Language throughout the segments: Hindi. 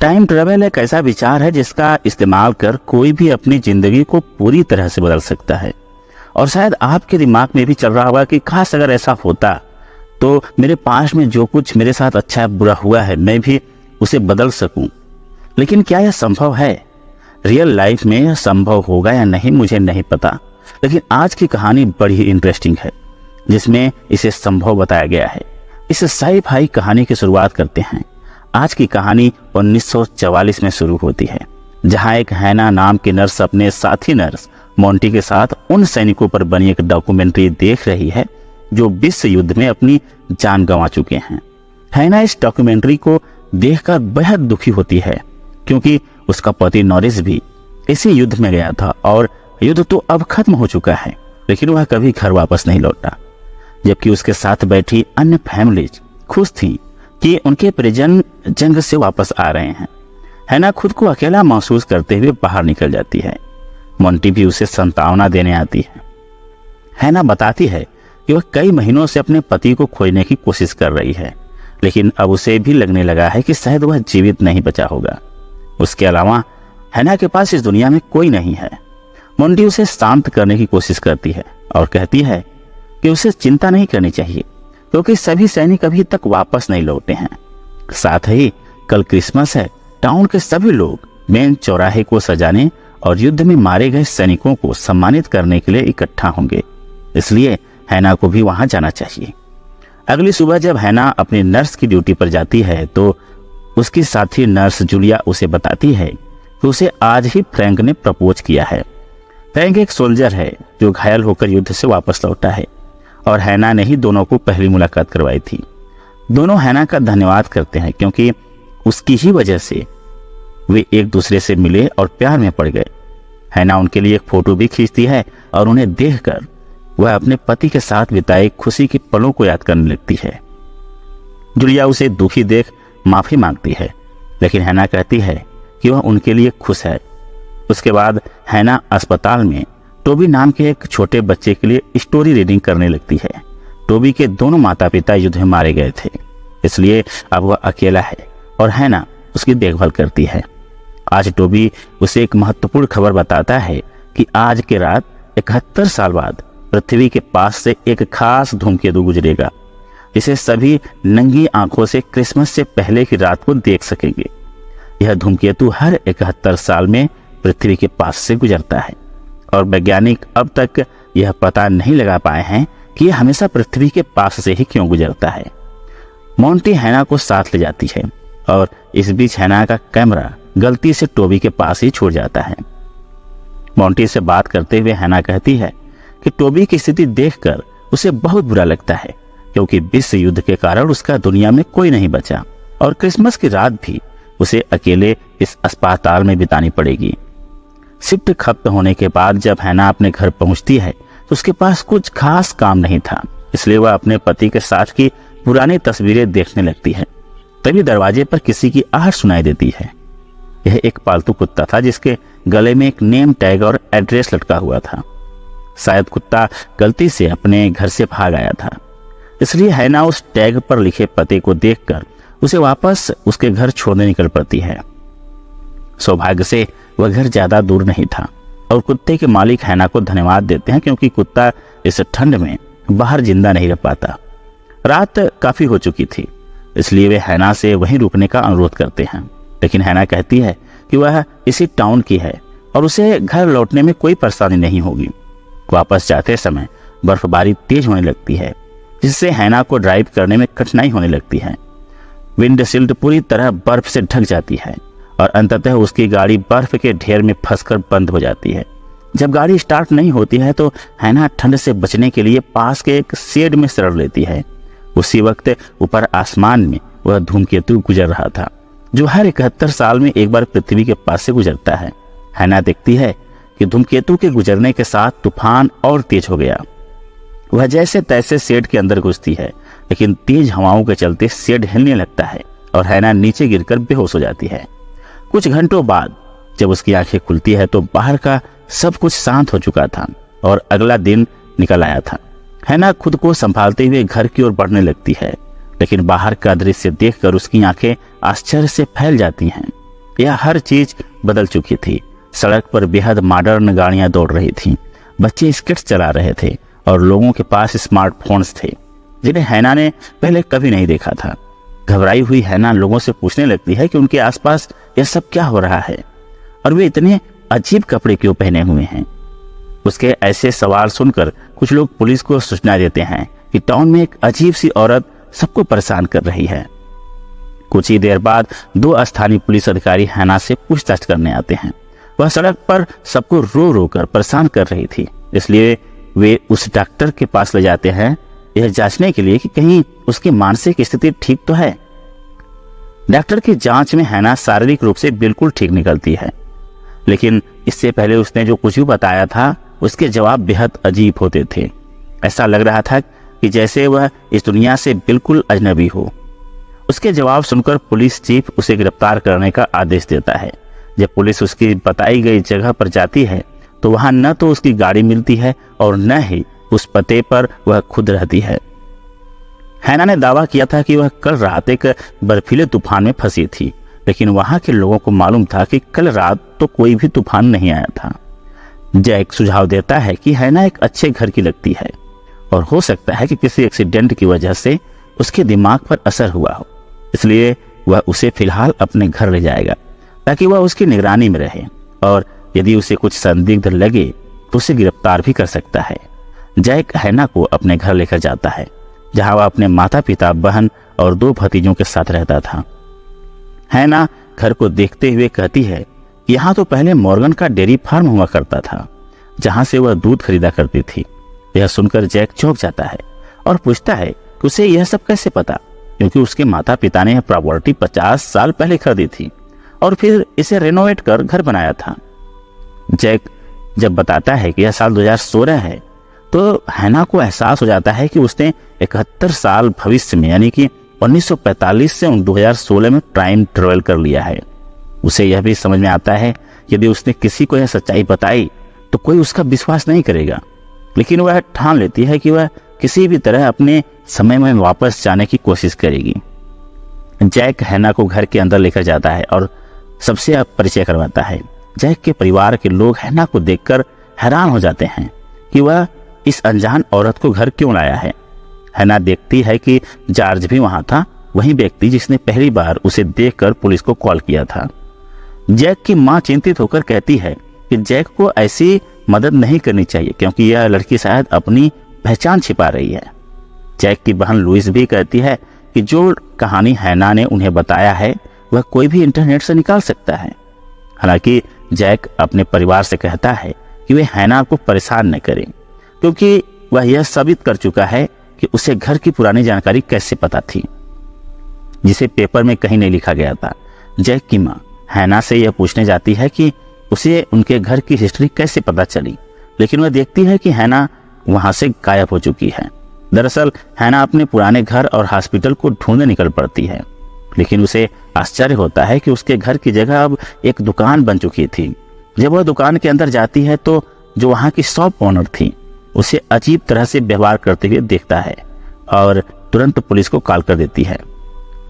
टाइम ट्रेवल एक ऐसा विचार है जिसका इस्तेमाल कर कोई भी अपनी जिंदगी को पूरी तरह से बदल सकता है। और शायद आपके दिमाग में भी चल रहा होगा कि काश अगर ऐसा होता तो मेरे पास में जो कुछ मेरे साथ अच्छा बुरा हुआ है मैं भी उसे बदल सकूं। लेकिन क्या यह संभव है? रियल लाइफ में यह संभव होगा या नहीं मुझे नहीं पता, लेकिन आज की कहानी बड़ी इंटरेस्टिंग है जिसमें इसे संभव बताया गया है। इस साई-फाई कहानी की शुरुआत करते हैं। आज की कहानी 1944 में शुरू होती है, जहां एक हैना नाम की नर्स अपने साथी नर्स मोंटी के साथ उन सैनिकों पर बनी एक डॉक्यूमेंट्री देख रही है जो विश्व युद्ध में अपनी जान गंवा चुके हैं। हैना इस डॉक्यूमेंट्री को देखकर बेहद दुखी होती है क्योंकि उसका पति नॉरिस भी इसी युद्ध में गया था और युद्ध तो अब खत्म हो चुका है, लेकिन वह कभी घर वापस नहीं लौटा। जबकि उसके साथ बैठी अन्य फैमिलीज खुश थी कि उनके परिजन जंग से वापस आ रहे हैं। हैना खुद को अकेला महसूस करते हुए बाहर निकल जाती है। मोंटी भी उसे सांत्वना देने आती है। हैना बताती है कि वह कई महीनों से अपने पति को खोजने की कोशिश कर रही है, लेकिन अब उसे भी लगने लगा है कि शायद वह जीवित नहीं बचा होगा। उसके अलावा हैना के पास इस दुनिया में कोई नहीं है। मोंटी उसे शांत करने की कोशिश करती है और कहती है कि उसे चिंता नहीं करनी चाहिए क्योंकि सभी सैनिक अभी तक वापस नहीं लौटे हैं। साथ ही कल क्रिसमस है। टाउन के सभी लोग मेन चौराहे को सजाने और युद्ध में मारे गए सैनिकों को सम्मानित करने के लिए इकट्ठा होंगे, इसलिए हैना को भी वहां जाना चाहिए। अगली सुबह जब हैना अपनी नर्स की ड्यूटी पर जाती है तो उसकी साथी नर्स जूलिया उसे बताती है कि उसे आज ही फ्रैंक ने प्रपोज किया है। फ्रैंक एक सोल्जर है जो घायल होकर युद्ध से वापस लौटा है और हैना ने ही दोनों को पहली मुलाकात करवाई थी। दोनों हैना का धन्यवाद करते हैं क्योंकि उसकी ही वजह से वे एक दूसरे से मिले और प्यार में पड़ गए। हैना उनके लिए एक फोटो भी खींचती है और उन्हें देखकर वह अपने पति के साथ बिताए खुशी के पलों को याद करने लगती है। जूलिया उसे दुखी देख माफी मांगती है, लेकिन हैना कहती है कि वह उनके लिए खुश है। उसके बाद हैना अस्पताल में टोबी नाम के एक छोटे बच्चे के लिए स्टोरी रीडिंग करने लगती है। टोबी के दोनों माता पिता युद्ध में मारे गए थे, इसलिए अब वह अकेला है और हैना उसकी देखभाल करती है। आज टोबी उसे एक महत्वपूर्ण खबर बताता है कि आज की रात 71 साल बाद पृथ्वी के पास से एक खास धूमकेतु गुजरेगा, जिसे सभी नंगी आंखों से क्रिसमस से पहले की रात को देख सकेंगे। यह धूमकेतु हर 71 साल में पृथ्वी के पास से गुजरता है और वैज्ञानिक अब तक यह पता नहीं लगा पाए हैं कि यह हमेशा पृथ्वी के पास से ही क्यों गुजरता है। मोंटी हैना को साथ ले जाती है और इस बीच हैना का कैमरा गलती से टोबी के पास ही छूट जाता है। मोंटी से बात करते हुए हैना कहती है कि टोबी की स्थिति देखकर उसे बहुत बुरा लगता है क्योंकि विश्व युद्ध के कारण उसका दुनिया में कोई नहीं बचा और क्रिसमस की रात भी उसे अकेले इस अस्पताल में बितानी पड़ेगी। शिफ्ट खत्म होने के बाद जब हैना अपने घर पहुंचती है तो उसके पास कुछ खास काम नहीं था, इसलिए वह अपने पति के साथ की पुरानी तस्वीरें देखने लगती है। तभी दरवाजे पर किसी की आहट सुनाई देती है। यह एक पालतू कुत्ता था जिसके गले में एक नेम टैग और एड्रेस लटका हुआ था। शायद कुत्ता गलती से अपने घर से भाग आया था, इसलिए हैना उस टैग पर लिखे पते को देखकर उसे वापस उसके घर छोड़ने निकल पड़ती है। सौभाग्य से वह घर ज्यादा दूर नहीं था और कुत्ते के मालिक हैना को धन्यवाद देते हैं क्योंकि कुत्ता इस ठंड में बाहर जिंदा नहीं रह पाता। रात काफी हो चुकी थी, इसलिए वे हैना से वहीं रुकने का अनुरोध करते हैं, लेकिन हैना कहती है कि वह इसी टाउन की है और उसे घर लौटने में कोई परेशानी नहीं होगी। वापस जाते समय बर्फबारी तेज होने लगती है, जिससे हैना को ड्राइव करने में कठिनाई होने लगती है। विंडशील्ड पूरी तरह बर्फ से ढक जाती है और अंततः उसकी गाड़ी बर्फ के ढेर में फंसकर बंद हो जाती है। जब गाड़ी स्टार्ट नहीं होती है तो हैना ठंड से बचने के लिए पास के एक शेड में शरण लेती है। उसी वक्त ऊपर आसमान में वह धूमकेतु गुजर रहा था जो हर 71 साल में एक बार पृथ्वी के पास से गुजरता है। हैना देखती है कि धूमकेतु के गुजरने के साथ तूफान और तेज हो गया। वह जैसे तैसे शेड के अंदर घुसती है, लेकिन तेज हवाओं के चलते शेड हिलने लगता है और हैना नीचे गिरकर बेहोश हो जाती है। कुछ घंटों बाद जब उसकी आंखें खुलती है तो बाहर का सब कुछ शांत हो चुका था और अगला दिन निकल आया था। हैना खुद को संभालते हुए घर की ओर बढ़ने लगती है, लेकिन बाहर का दृश्य देखकर उसकी आंखें आश्चर्य से फैल जाती हैं। यह हर चीज बदल चुकी थी। सड़क पर बेहद मॉडर्न गाड़ियां दौड़ रही थीं, बच्चे स्केट्स चला रहे थे और लोगों के पास स्मार्टफोन्स थे जिन्हें हैना ने पहले कभी नहीं देखा था। घबराई हुई हैना लोगों से पूछने लगती है कि उनके आसपास यह सब क्या हो रहा है और वे इतने अजीब कपड़े क्यों पहने हुए हैं। उसके ऐसे सवाल सुनकर कुछ लोग पुलिस को सूचना देते हैं कि टाउन में एक अजीब सी औरत सबको परेशान कर रही है। कुछ ही देर बाद 2 स्थानीय पुलिस अधिकारी हैना से पूछताछ करने आते हैं। वह सड़क पर सबको रो रो कर परेशान कर रही थी, इसलिए वे उस डॉक्टर के पास ले जाते हैं यह जांचने के लिए कि कहीं उसकी मानसिक स्थिति ठीक तो है। डॉक्टर की जांच में हैना शारीरिक रूप से बिल्कुल ठीक निकलती है, लेकिन इससे पहले उसने जो कुछ भी बताया था उसके जवाब बेहद अजीब होते थे। ऐसा लग रहा था कि जैसे वह इस दुनिया से बिल्कुल अजनबी हो। उसके जवाब सुनकर पुलिस चीफ उसे गिरफ्तार करने का आदेश देता है। जब पुलिस उसकी बताई गई जगह पर जाती है तो वहां न तो उसकी गाड़ी मिलती है और न ही उस पते पर वह खुद रहती है। हैना ने दावा किया था कि वह कल रात एक बर्फीले तूफान में फंसी थी, लेकिन वहां के लोगों को मालूम था कि कल रात तो कोई भी तूफान नहीं आया था। जैक सुझाव देता है कि हैना एक अच्छे घर की लगती है और हो सकता है कि किसी एक्सीडेंट की वजह से उसके दिमाग पर असर हुआ हो, इसलिए वह उसे फिलहाल अपने घर ले जाएगा ताकि वह उसकी निगरानी में रहे और यदि उसे कुछ संदिग्ध लगे तो उसे गिरफ्तार भी कर सकता है। जैक हैना को अपने घर लेकर जाता है जहां वह अपने माता पिता, बहन और 2 भतीजों के साथ रहता था। हैना घर को देखते हुए कहती है कि यहाँ तो पहले मॉर्गन का डेयरी फार्म हुआ करता था जहां से वह दूध खरीदा करती थी। यह सुनकर जैक चौंक जाता है और पूछता है कि उसे यह सब कैसे पता, क्योंकि उसके माता पिता ने यह प्रॉपर्टी 50 साल पहले खरीदी थी और फिर इसे रेनोवेट कर घर बनाया था। जैक जब बताता है कि यह साल 2016 है तो हैना को एहसास हो जाता है कि उसने 71 साल भविष्य में यानी कि 1945 से 2016 में टाइम ट्रेवल कर लिया है। उसे यह भी समझ में आता है यदि उसने किसी को यह सच्चाई बताई तो कोई उसका विश्वास नहीं करेगा, लेकिन वह ठान लेती है कि वह किसी भी तरह अपने समय में वापस जाने की कोशिश करेगी। जैक हैना को घर के अंदर लेकर जाता है और सबसे परिचय करवाता है। जैक के परिवार के लोग हैना को देखकर हैरान हो जाते हैं कि वह इस अनजान औरत को घर क्यों लाया है। हैना देखती है कि जॉर्ज भी वहां था, वही व्यक्ति जिसने पहली बार उसे देखकर पुलिस को कॉल किया था। जैक की मां चिंतित होकर कहती है कि जैक को ऐसी मदद नहीं करनी चाहिए क्योंकि यह लड़की शायद अपनी पहचान छिपा रही है। जैक की बहन लुइस भी कहती है कि जो कहानी हैना ने उन्हें बताया है वह कोई भी इंटरनेट से निकाल सकता है। हालांकि जैक अपने परिवार से कहता है कि वे हैना को परेशान न करें क्योंकि वह यह साबित कर चुका है कि उसे घर की पुरानी जानकारी कैसे पता थी जिसे पेपर में कहीं नहीं लिखा गया था। जैक की मां हैना से यह पूछने जाती है कि उसे उनके घर की हिस्ट्री कैसे पता चली, लेकिन वह देखती है कि हैना वहां से गायब हो चुकी है। दरअसल हैना अपने पुराने घर और हॉस्पिटल को ढूंढने निकल पड़ती है, लेकिन उसे आश्चर्य होता है कि उसके घर की जगह अब एक दुकान बन चुकी थी। जब वह दुकान के अंदर जाती है तो जो वहां की शॉप ओनर थी उसे अजीब तरह से व्यवहार करते हुए देखता है और तुरंत पुलिस को कॉल कर देती है।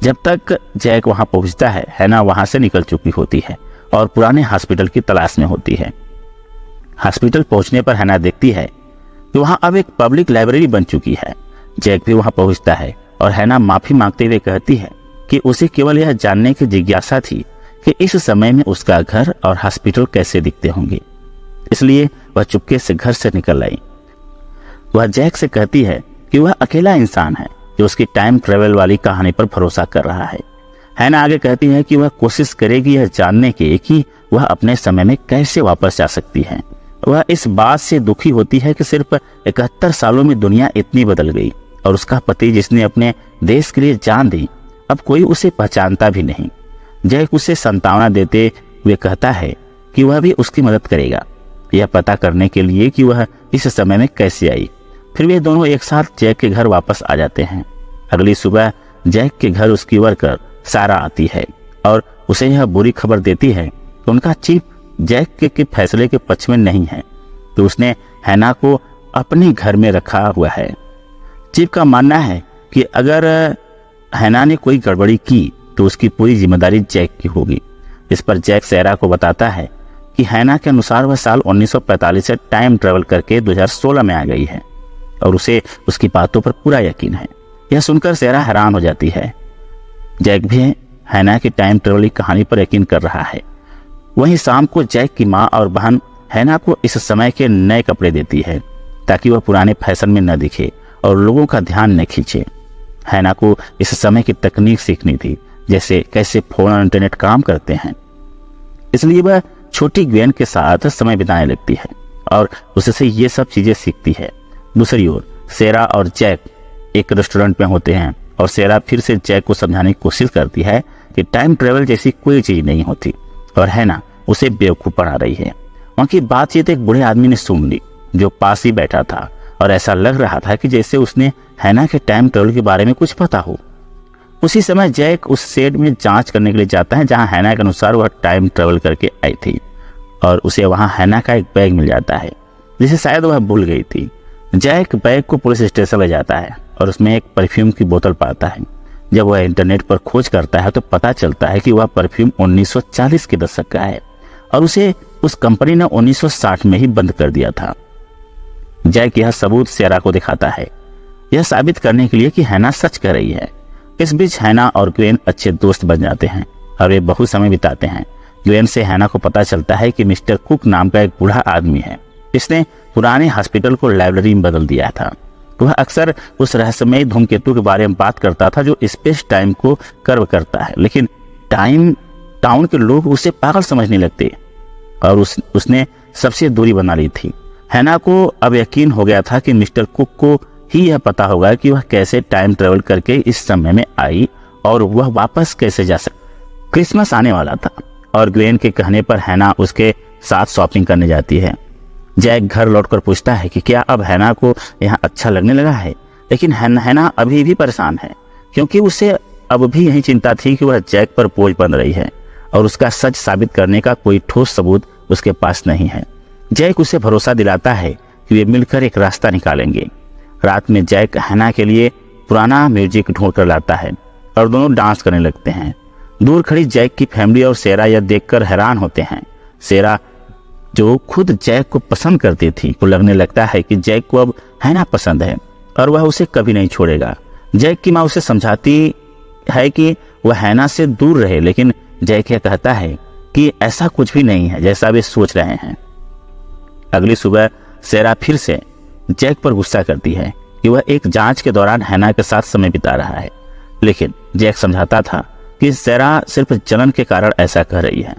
जब तक जैक वहां पहुंचता है हैना वहां से निकल चुकी होती है और पुराने हॉस्पिटल की तलाश में होती है। हॉस्पिटल पहुंचने पर हैना देखती है कि वहां अब एक पब्लिक लाइब्रेरी बन चुकी है। जैक भी वहां पहुंचता है और हैना माफी मांगते हुए कहती है कि उसे केवल यह जानने की जिज्ञासा थी कि इस समय में उसका घर और हॉस्पिटल कैसे दिखते होंगे, इसलिए वह चुपके से घर से निकल आई। वह जैक से कहती है कि वह अकेला इंसान है जो उसकी टाइम ट्रेवल वाली कहानी पर भरोसा कर रहा है। हैना आगे कहती है कि वह कोशिश करेगी यह जानने की कि वह अपने समय में कैसे वापस जा सकती है। वह इस बात से दुखी होती है कि सिर्फ 71 सालों में दुनिया इतनी बदल गई और उसका पति जिसने अपने देश के लिए जान दी अब कोई उसे पहचानता भी नहीं। जैक उसे सांत्वना देते हुए कहता है कि वह भी उसकी मदद करेगा यह पता करने के लिए कि वह इस समय में कैसे आई। फिर वे दोनों एक साथ जैक के घर वापस आ जाते हैं। अगली सुबह जैक के घर उसकी वर्कर सारा आती है और उसे यह बुरी खबर देती है कि उनका चीफ जैक के फैसले के पक्ष में नहीं है, तो उसने हैना को अपने घर में रखा हुआ है। चीफ का मानना है कि अगर हैना ने कोई गड़बड़ी की तो उसकी पूरी जिम्मेदारी जैक की होगी। इस पर जैक सेरा को बताता है कि हैना के अनुसार वह साल 1945 से टाइम ट्रेवल करके 2016 में आ गई है और उसे उसकी बातों पर पूरा यकीन है। यह सुनकर सेरा हैरान हो जाती है। जैक भी हैना की टाइम ट्रेवल की कहानी पर यकीन कर रहा है। वहीं शाम को जैक की माँ और बहन हैना को इस समय के नए कपड़े देती है ताकि वह पुराने फैशन में न दिखे और लोगों का ध्यान न खींचे। हैना को इस समय की तकनीक सीखनी थी, जैसे कैसे फोन और इंटरनेट काम करते हैं, इसलिए वह छोटी ग्वेन के साथ समय बिताने लगती है और उससे ये सब चीजें सीखती है। दूसरी ओर सेरा और जैक एक रेस्टोरेंट में होते हैं और सेरा फिर से जैक को समझाने की कोशिश करती है कि टाइम ट्रेवल जैसी कोई चीज नहीं होती और हैना उसे बेवकूफ बना रही है। उनकी बातचीत एक बूढ़े आदमी ने सुन ली जो पास ही बैठा था और ऐसा लग रहा था कि जैसे उसने हैना के टाइम ट्रेवल के बारे में कुछ पता हो। उसी समय जैक उस शेड में जांच करने के लिए जाता है जहां हैना के अनुसार वह टाइम ट्रेवल करके आई थी और उसे वहां हैना का एक बैग मिल जाता है जिसे शायद वह भूल गई थी। जैक बैग को पुलिस स्टेशन ले जाता है और उसमें एक परफ्यूम की बोतल पाता है। जब वह इंटरनेट पर खोज करता है तो पता चलता है कि वह परफ्यूम 1940 के दशक का है और उसे उस कंपनी ने 1960 में ही बंद कर दिया था। जैक यह सबूत सेरा को दिखाता है, यह साबित करने के लिए कि हैना सच कह रही है। इस बीच हैना और ग्वेन अच्छे दोस्त बन जाते हैं और वे बहुत समय बिताते हैं। ग्वेन से हैना को पता चलता है कि मिस्टर कुक नाम का एक बूढ़ा आदमी है, इसने पुराने हॉस्पिटल को लाइब्रेरी में बदल दिया था। वह अक्सर उस रहस्यमय धूमकेतु के बारे में बात करता था जो स्पेस टाइम को कर्व करता है, लेकिन टाउन के लोग उसे पागल समझने लगते और उसने सबसे दूरी बना ली थी। हैना को अब यकीन हो गया था कि मिस्टर कुक को ही यह पता होगा कि वह कैसे टाइम ट्रेवल करके इस समय में आई और वह वापस कैसे जा सकती। क्रिसमस आने वाला था और ग्वेन के कहने पर हैना उसके साथ शॉपिंग करने जाती है। जैक घर लौटकर पूछता है कि क्या अब हैना को यहाँ अच्छा लगने लगा है, लेकिन हैना अभी भी परेशान है क्योंकि उसे अब भी यही चिंता थी कि वह जैक पर बोझ बन रही है और उसका सच साबित करने का कोई ठोस सबूत उसके पास नहीं है। जैक उसे भरोसा दिलाता है कि वे मिलकर एक रास्ता निकालेंगे। रात में जैक हैना के लिए पुराना म्यूजिक ढूंढ कर लाता है और दोनों डांस करने लगते हैं। दूर खड़ी जैक की फैमिली और सेरा यह देखकर हैरान होते हैं। सेरा जो खुद जैक को पसंद करती थी को लगने लगता है कि जैक को अब हैना पसंद है और वह उसे कभी नहीं छोड़ेगा। जैक की माँ उसे समझाती है कि वह हैना से दूर रहे, लेकिन जैक यह कहता है कि ऐसा कुछ भी नहीं है जैसा वे सोच रहे हैं। अगली सुबह सेरा फिर से जैक पर गुस्सा करती है कि वह एक जांच के दौरान हैना के साथ समय बिता रहा है, लेकिन जैक समझाता था कि सेरा सिर्फ जलन के कारण ऐसा कह रही है।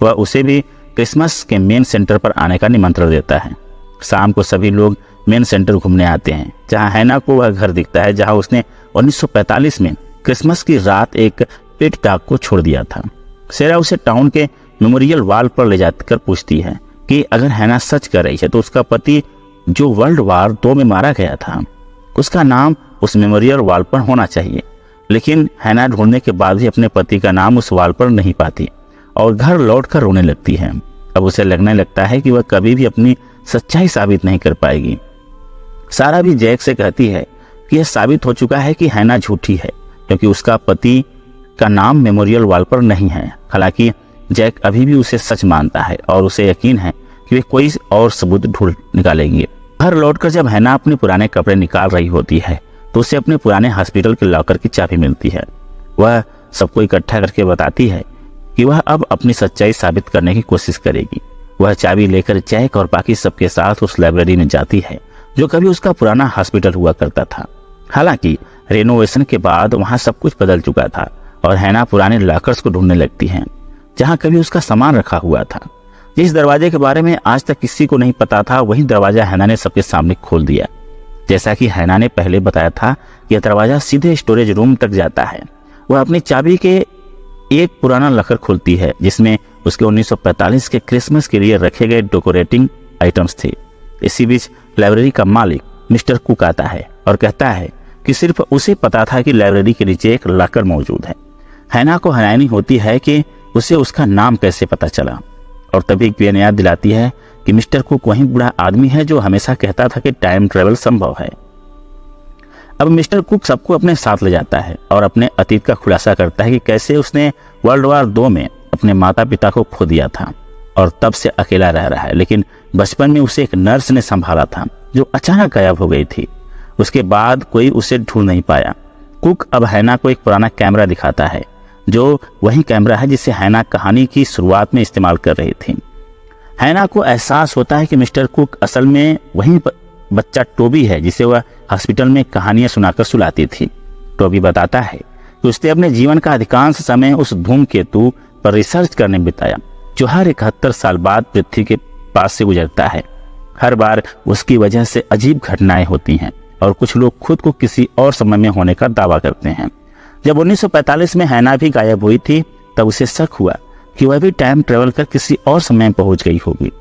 वह उसे भी क्रिसमस के मेन सेंटर पर आने का निमंत्रण देता है। शाम को सभी लोग मेन सेंटर घूमने आते हैं जहां हैना को वह घर दिखता है जहां उसने 1945 में क्रिसमस की रात एक पेट डॉग को छोड़ दिया था। सेरा उसे टाउन के मेमोरियल वॉल पर ले जाकर पूछती है कि अगर हैना सच कर रही है तो उसका पति जो वर्ल्ड वॉर 2 में मारा गया था उसका नाम उस मेमोरियल वॉल पर होना चाहिए, लेकिन हैना ढूंढने के बाद भी अपने पति का नाम उस वॉल पर नहीं पाती और घर लौटकर रोने लगती है। अब उसे लगने लगता है कि वह कभी भी अपनी सच्चाई साबित नहीं कर पाएगी। सारा भी जैक से कहती है कि यह साबित हो चुका है कि हैना झूठी है क्योंकि उसका पति का नाम मेमोरियल वॉल पर नहीं है। हालांकि जैक अभी भी उसे सच मानता है और उसे यकीन है कि वे कोई और सबूत ढूंढ निकालेंगे। घर लौटकर जब हैना अपने पुराने कपड़े निकाल रही होती है तो उसे अपने पुराने हॉस्पिटल के लॉकर की चाबी मिलती है। वह सबको इकट्ठा करके बताती है कि वह अब अपनी सच्चाई साबित करने की कोशिश करेगी। वह चाबी लेकर जैक और बाकी सबके साथ उस लाइब्रेरी में जाती है जो कभी उसका पुराना हॉस्पिटल हुआ करता था। हालांकि रेनोवेशन के बाद वहां सब कुछ बदल चुका था और हैना पुराने लॉकर्स को ढूंढने लगती है जहां कभी उसका सामान रखा हुआ था। जिस दरवाजे के बारे में आज तक किसी को नहीं पता था वही दरवाजा हैना ने सबके सामने खोल दिया। जैसा कि हैना ने पहले बताया था, यह दरवाजा सीधे स्टोरेज रूम तक जाता है। वह अपनी चाबी के एक पुराना लॉकर खोलती है जिसमें उसके 1945 के क्रिसमस के लिए रखे गए डेकोरेटिंग आइटम्स थे। इसी बीच लाइब्रेरी का मालिक मिस्टर कुक आता है और कहता है कि सिर्फ उसे पता था कि लाइब्रेरी के नीचे एक लॉकर मौजूद है। हैना को हैरानी होती है कि उसे उसका नाम कैसे पता चला और तभी ग्वेन याद दिलाती है कि मिस्टर कुक वही बूढ़ा आदमी है जो हमेशा कहता था कि टाइम ट्रेवल संभव है। अब मिस्टर कुक सबको अपने साथ ले जाता है और अपने अतीत का खुलासा करता है कि कैसे उसने वर्ल्ड वॉर 2 में अपने माता पिता को खो दिया था और तब से अकेला रह रहा है, लेकिन बचपन में उसे एक नर्स ने संभाला था जो अचानक गायब हो गई थी। उसके बाद कोई उसे ढूंढ नहीं पाया। कुक अब हैना को एक पुराना कैमरा दिखाता है, जो वही कैमरा है जिसे हैना कहानी की शुरुआत में इस्तेमाल कर रही थी। हैना को एहसास होता है कि मिस्टर कुक असल में वही बच्चा टोबी है जिसे वह हॉस्पिटल में कहानियां सुनाकर सुलाती थी। टोबी बताता है कि उसने अपने जीवन का अधिकांश समय उस धूमकेतु पर रिसर्च करने में बिताया जो हर 71 साल बाद पृथ्वी के पास से गुजरता है। हर बार उसकी वजह से अजीब घटनाएं होती हैं और कुछ लोग खुद को किसी और समय में होने का दावा करते हैं। जब 1945 में हैना भी गायब हुई थी तब उसे शक हुआ कि वह भी टाइम ट्रेवल कर किसी और समय में पहुंच गई होगी।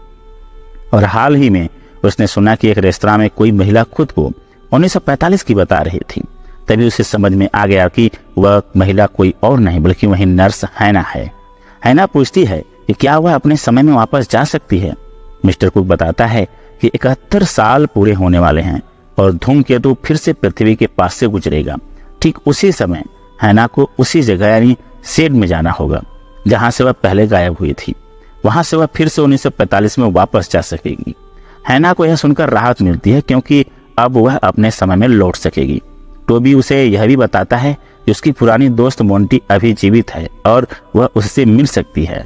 और हाल ही में उसने सुना कि एक रेस्तरां में कोई महिला खुद को 1945 की बता रही थी। तभी उसे समझ में आ गया कि वह महिला कोई और नहीं बल्कि वही नर्स हैना है। हैना पूछती है कि क्या वह अपने समय में वापस जा सकती है। मिस्टर कुक बताता है कि 71 साल पूरे होने वाले हैं और धूमकेतु फिर से पृथ्वी के पास से गुजरेगा। ठीक उसी समय हैना को उसी जगह यानी शेड में जाना होगा जहां से वह पहले गायब हुई थी। वहां से वह फिर से 1945 में वापस जा सकेगी। हैना को यह सुनकर राहत मिलती है क्योंकि अब वह अपने समय में लौट सकेगी। टोबी उसे यह भी बताता है कि उसकी पुरानी दोस्त मोंटी अभी जीवित है और वह उससे मिल सकती है।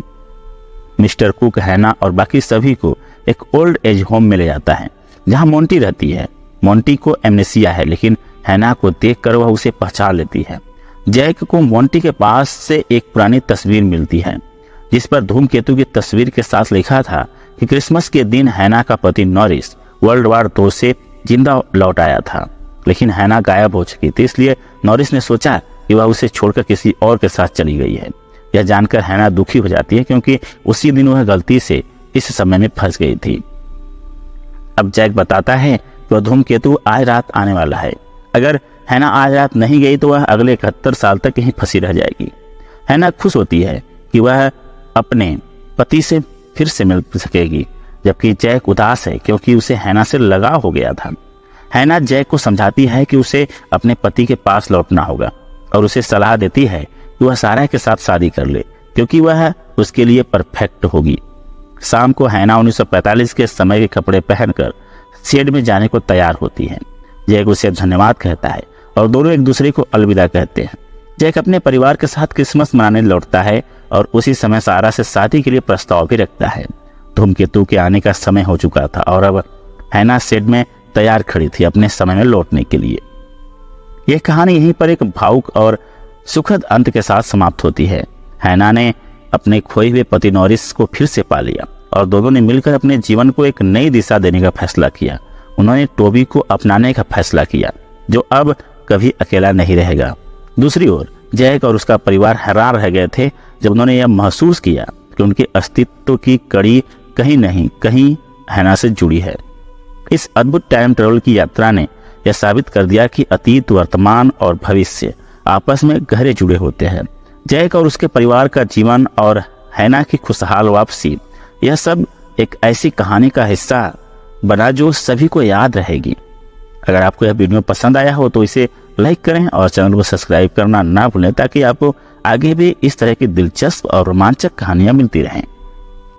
मिस्टर कुक हैना और बाकी सभी को एक ओल्ड एज होम में ले जाता है जहां मोंटी रहती है। मोंटी को एमनेसिया है, लेकिन हैना को देखकर वह उसे पहचान लेती है। जैक को मोंटी के पास से एक पुरानी तस्वीर मिलती है जिस पर धूमकेतु की तस्वीर के साथ लिखा था कि क्रिसमस के दिन हैना का पति नॉरिस वर्ल्ड वार 2 से जिंदा लौट आया था, लेकिन हैना गायब हो चुकी थी। इसलिए नॉरिस ने सोचा कि वह उसे छोड़कर किसी और के साथ चली गई है। यह जानकर हैना दुखी हो जाती है क्योंकि उसी दिन वह गलती से इस समय में फंस गई थी। अब जैक बताता है कि वह धूमकेतु आज रात आने वाला है। अगर हैना आज रात नहीं गई तो वह अगले 71 साल तक यहीं फंसी रह जाएगी। हैना खुश होती है कि वह अपने पति से फिर से मिल सकेगी, जबकि जैक उदास है क्योंकि उसे हैना से लगाव हो गया था। हैना जैक को समझाती है कि उसे अपने पति के पास लौटना होगा और उसे सलाह देती है कि वह सारा के साथ शादी कर ले क्योंकि वह उसके लिए परफेक्ट होगी। शाम को हैना 1945 के समय के कपड़े पहनकर शेड में जाने को तैयार होती है। जैक उसे धन्यवाद कहता है और दोनों एक दूसरे को अलविदा कहते हैं। जैक अपने परिवार के साथ क्रिसमस मनाने लौटता है और उसी समय सारा से शादी के लिए प्रस्ताव भी रखता है। धूमकेतु के आने का समय हो चुका था और अब हैना शेड में तैयार खड़ी थी अपने समय में लौटने के लिए। यह कहानी यहीं पर एक भावुक और सुखद अंत के साथ समाप्त होती है। हैना ने अपने खोए हुए पति नॉरिस को फिर से पा लिया और दोनों ने मिलकर अपने जीवन को एक नई दिशा देने का फैसला किया। उन्होंने टोबी को अपनाने का फैसला किया जो अब कभी अकेला नहीं रहेगा। दूसरी ओर जैक और उसका परिवार हैरान रह गए थे जब उन्होंने यह महसूस किया कि उनके अस्तित्व की कड़ी कहीं नहीं कहीं हैना से जुड़ी है। इस अद्भुत टाइम ट्रेवल की यात्रा ने यह साबित कर दिया कि अतीत, वर्तमान और भविष्य आपस में गहरे जुड़े होते हैं। जैक और उसके परिवार का जीवन और हैना की खुशहाल वापसी, यह सब एक ऐसी कहानी का हिस्सा बना जो सभी को याद रहेगी। अगर आपको यह वीडियो पसंद आया हो तो इसे लाइक करें और चैनल को सब्सक्राइब करना ना भूलें ताकि आपको आगे भी इस तरह की दिलचस्प और रोमांचक कहानियां मिलती रहें।